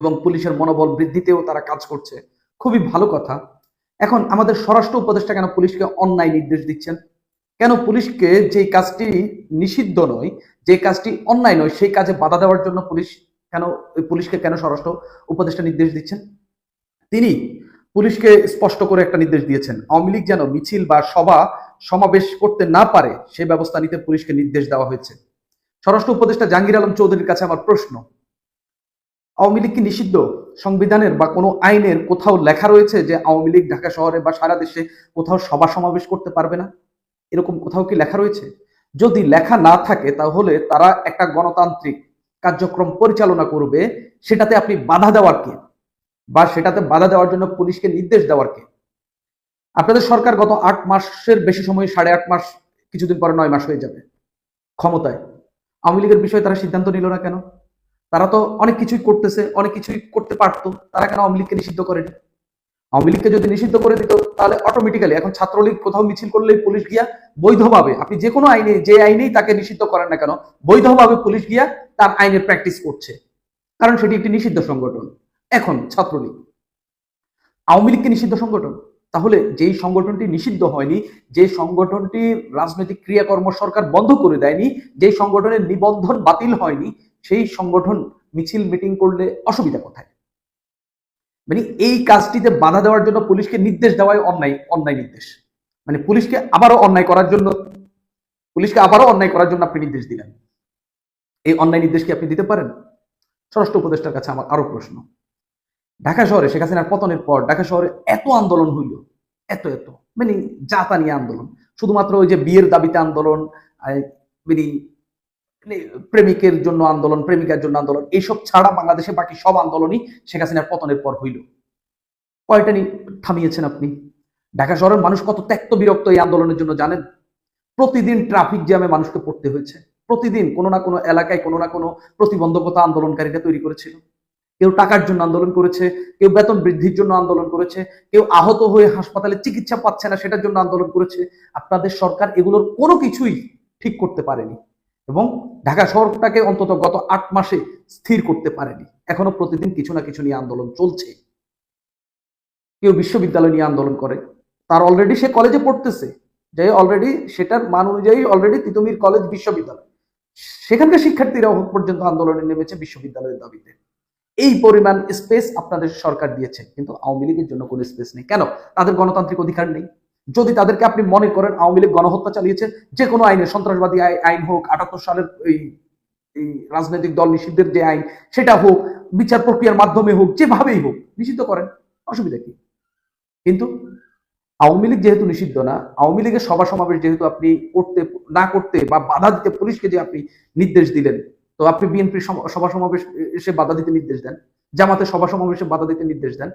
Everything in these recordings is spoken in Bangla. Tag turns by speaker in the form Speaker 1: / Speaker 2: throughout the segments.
Speaker 1: এবং পুলিশের মনোবল বৃদ্ধিতেও তারা কাজ করছে। খুবই ভালো কথা। এখন আমাদের স্বরাষ্ট্র উপদেষ্টা কেন পুলিশকে অন্যায় নির্দেশ দিচ্ছেন? কেন পুলিশকে যে কাজটি নিষিদ্ধ নয়, যে কাজটি অন্যায় নয়, সেই কাজে বাধা দেওয়ার জন্য পুলিশকে কেন স্বরাষ্ট্র উপদেষ্টা নির্দেশ দিচ্ছেন? তিনি পুলিশকে স্পষ্ট করে একটা নির্দেশ দিয়েছেন, আওয়ামী লীগ যেন মিছিল বা সমাবেশ করতে না পারে সে ব্যবস্থা নিতে পুলিশকে নির্দেশ দেওয়া হয়েছে। স্বরাষ্ট্র উপদেষ্টা জাহাঙ্গীর আলম চৌধুরীর কাছে আমার প্রশ্ন, আওয়ামী লীগ কি নিষিদ্ধ? সংবিধানের বা কোনো আইনের কোথাও লেখা রয়েছে যে আওয়ামী লীগ ঢাকা শহরে বা সারা দেশে কোথাও সভা সমাবেশ করতে পারবে না? এরকম কোথাও কি লেখা রয়েছে? যদি লেখা না থাকে তাহলে তারা একটা গণতান্ত্রিক কার্যক্রম পরিচালনা করবে, সেটাতে আপনি বাধা দেওয়ার কে? বা সেটাতে বাধা দেওয়ার জন্য পুলিশকে নির্দেশ দেওয়ার কে? আপনাদের সরকার গত 8 মাসের বেশি সময়, 8.5 মাস, কিছুদিন পরে 9 মাস হয়ে যাবে ক্ষমতায়। আওয়ামী লীগের বিষয়ে তারা সিদ্ধান্ত নিল না কেন? তারা তো অনেক কিছুই করতেছে, অনেক কিছুই করতে পারতো, তারা কেন আওয়ামী লীগকে নিষিদ্ধ করেনি? আওয়ামী লীগকে যদি নিষিদ্ধ করে দিত তাহলে অটোমেটিক্যালি এখন ছাত্রলীগ কোথাও মিছিল করলেই পুলিশ গিয়া বৈধভাবে, আপনি যে কোনো আইনে, যে আইনেই তাকে নিষিদ্ধ করেন না কেন, বৈধভাবে পুলিশ গিয়া তার আইনের প্র্যাকটিস করছে, কারণ সেটি একটি নিষিদ্ধ সংগঠন। এখন ছাত্রলীগ আওয়ামী লীগকে নিষিদ্ধ সংগঠন, তাহলে যেই সংগঠনটি নিষিদ্ধ হয়নি, যে সংগঠনটির রাজনৈতিক ক্রিয়াকর্ম সরকার বন্ধ করে দেয়নি, যেই সংগঠনের নিবন্ধন বাতিল হয়নি, সেই সংগঠন মিছিল মিটিং করলে অসুবিধা কোথায়? মানে এই কাজটিতে বাধা দেওয়ার জন্য পুলিশকে নির্দেশ দেওয়াই অন্যায়, অন্যায় নির্দেশ। মানে পুলিশকে আবারও অন্যায় করার জন্য আপনি নির্দেশ দিলেন। এই অন্যায় নির্দেশ কি আপনি দিতে পারেন? স্বরাষ্ট্র উপদেষ্টার কাছে আমার আরো প্রশ্ন, ঢাকা শহরে শেখ হাসিনার পতনের পর ঢাকা শহরে এত আন্দোলন হইল, এত এত মানে জাতা নিয়ে আন্দোলন, শুধুমাত্র ওই যে বিয়ের দাবিতে আন্দোলন, মানে মানে প্রেমিকের জন্য আন্দোলন, প্রেমিকার জন্য আন্দোলন, এইসব ছাড়া বাংলাদেশে বাকি সব আন্দোলনই শেখ হাসিনার পতনের পর হইল। কয়টা থামিয়েছেন আপনি? ঢাকা শহরের মানুষ কত ত্যক্ত বিরক্ত এই আন্দোলনের জন্য জানেন? প্রতিদিন ট্রাফিক জ্যামে মানুষকে পড়তে হয়েছে, প্রতিদিন কোনো না কোনো এলাকায় কোনো না কোনো প্রতিবন্ধকতা আন্দোলনকারীরা তৈরি করেছিল। কেউ টাকার জন্য আন্দোলন করেছে, কেউ বেতন বৃদ্ধির জন্য আন্দোলন করেছে, কেউ আহত হয়ে হাসপাতালে চিকিৎসা পাচ্ছে না সেটার জন্য আন্দোলন করেছে। আপনাদের সরকার এগুলোর কোনো কিছুই ঠিক করতে পারেনি এবং ঢাকা শহরটাকে অন্তত গত 8 মাসে স্থির করতে পারেনি। এখনো প্রতিদিন কিছু না কিছু নিয়ে আন্দোলন চলছে। কেউ বিশ্ববিদ্যালয় নিয়ে আন্দোলন করে, তার অলরেডি সে কলেজে পড়তেছে, যে অলরেডি সেটার মান অনুযায়ী অলরেডি তিতুমির কলেজ বিশ্ববিদ্যালয়, সেখানকার শিক্ষার্থীরা পর্যন্ত আন্দোলনে নেমেছে বিশ্ববিদ্যালয়ের দাবিতে। এই পরিমাণ স্পেস আপনাদের সরকার দিয়েছে, কিন্তু আওয়ামী লীগের জন্য কোনো স্পেস নেই। কেন? তাদের গণতান্ত্রিক অধিকার নেই। যদি তাদেরকে আপনি মনে করেন আওয়ামী লীগ গণহত্যা চালিয়েছে, যে কোনো আইনে, সন্ত্রাসবাদী আইন হোক, 78 সালের এই রাজনৈতিক দল নিষিদ্ধের যে আইন সেটা হোক, বিচার প্রক্রিয়ার মাধ্যমে হোক, যেভাবেই হোক নিষিদ্ধ করেন, অসুবিধা কি? কিন্তু আওয়ামী লীগ যেহেতু নিষিদ্ধ না, আওয়ামী লীগের সভা সমাবেশ যেহেতু আপনি করতে বা বাধা দিতে পুলিশকে যে আপনি নির্দেশ দিলেন, তো আপনি বিএনপির সভা সমাবেশ এসে বাধা দিতে নির্দেশ দেন, জামাতের সভা সমাবেশে বাধা দিতে নির্দেশ দেন,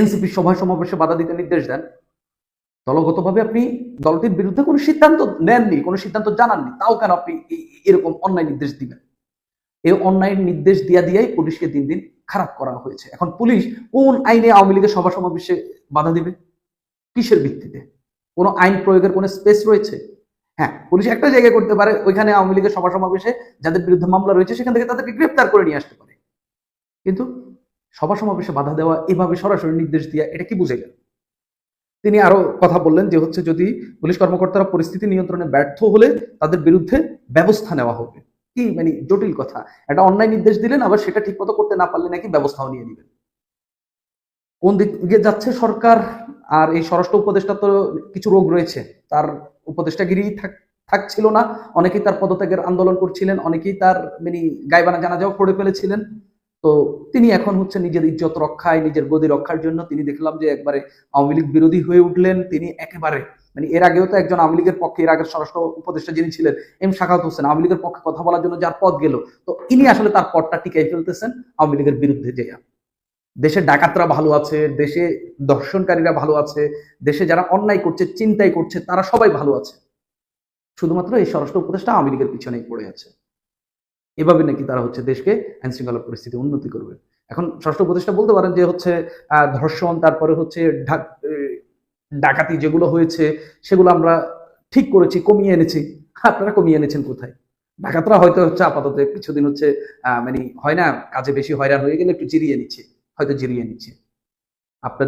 Speaker 1: এনসিপির সভা সমাবেশে বাধা দিতে নির্দেশ দেন। দলগতভাবে আপনি দলটির বিরুদ্ধে কোনো সিদ্ধান্ত নেননি, কোনো সিদ্ধান্ত জানাননি, তাও কেন আপনি এরকম অন্যায় নির্দেশ দিবেন? এই অন্যায় নির্দেশ দিয়াই পুলিশকে দিন দিন খারাপ করা হয়েছে। এখন পুলিশ কোন আইনে আওয়ামী লীগের সভা সমাবেশে বাধা দিবে? কিসের ভিত্তিতে? কোনো আইন প্রয়োগের কোনো স্পেস রয়েছে? হ্যাঁ, পুলিশ একটা জায়গায় করতে পারে, ওইখানে আওয়ামী লীগের সভা সমাবেশে যাদের বিরুদ্ধে মামলা রয়েছে সেখান থেকে তাদেরকে গ্রেফতার করে নিয়ে আসতে পারে। কিন্তু সভা সমাবেশে বাধা দেওয়া, এভাবে সরাসরি নির্দেশ দেওয়া, এটা কি বুঝে গেল? তিনি আরো কথা বললেন যে হচ্ছে যদি পুলিশ কর্মকর্তারা পরিস্থিতি নিয়ন্ত্রণে ব্যর্থ হলে তাদের বিরুদ্ধে ব্যবস্থা নেওয়া হবে। কি মানে জটিল কথা! একটা অন্যায় নির্দেশ দিলেন, আবার সেটা ঠিক মতো করতে না পারলে নাকি ব্যবস্থাও নিয়ে নেবেন। কোন দিকে যাচ্ছে সরকার? আর এই স্বরাষ্ট্র উপদেষ্টা তো কিছু রোগ রয়েছে, তার উপদেষ্টাগিরি থাকছিল না, অনেকেই তার পদত্যাগের আন্দোলন করছিলেন, অনেকেই তার মানে গায়বানা জানাজাও পড়ে ফেলেছিলেন। তো তিনি এখন হচ্ছে নিজের ইজ্জত রক্ষায়, নিজের গদি রক্ষার জন্য তিনি দেখলাম যে একবারে আওয়ামী লীগ বিরোধী হয়ে উঠলেন। তিনি একেবারে মানে এর আগেও তো একজন আওয়ামী লীগের পক্ষে, এর আগের স্বরাষ্ট্র উপদেষ্টা যিনি ছিলেন এম শাখাওয়াত হোসেন, আওয়ামী লীগের পক্ষে কথা বলার জন্য যার পদ গেল, তো ইনি আসলে তার পদটা টিকাই ফেলতেছেন আওয়ামী লীগের বিরুদ্ধে। যে দেশে ডাকাতরা ভালো আছে, দেশে দর্শনকারীরা ভালো আছে, দেশে যারা অন্যায় করছে, চিন্তাই করছে, তারা সবাই ভালো আছে, শুধুমাত্র এই স্বরাষ্ট্র উপদেষ্টা আওয়ামী লীগের পিছনেই পড়ে আছে। এভাবে নাকি তারা হচ্ছে দেশকে আইন শৃঙ্খলা পরিস্থিতি উন্নতি করবে। এখন স্বরাষ্ট্র উপদেষ্টা বলতে পারেন যে হচ্ছে ধর্ষণ, তারপরে হচ্ছে ডাকাতি যেগুলো হয়েছে সেগুলো আমরা ঠিক করেছি, কমিয়ে এনেছি। আপনারা কমিয়ে এনেছেন কোথায়? ডাকাতরা হয়তো হচ্ছে আপাতত কিছুদিন হচ্ছে মানে হয় না, কাজে বেশি হয়রান হয়ে গেলে একটু জিরিয়ে নিচ্ছে, হয়তো জিরিয়ে নিচ্ছে। আপনাদের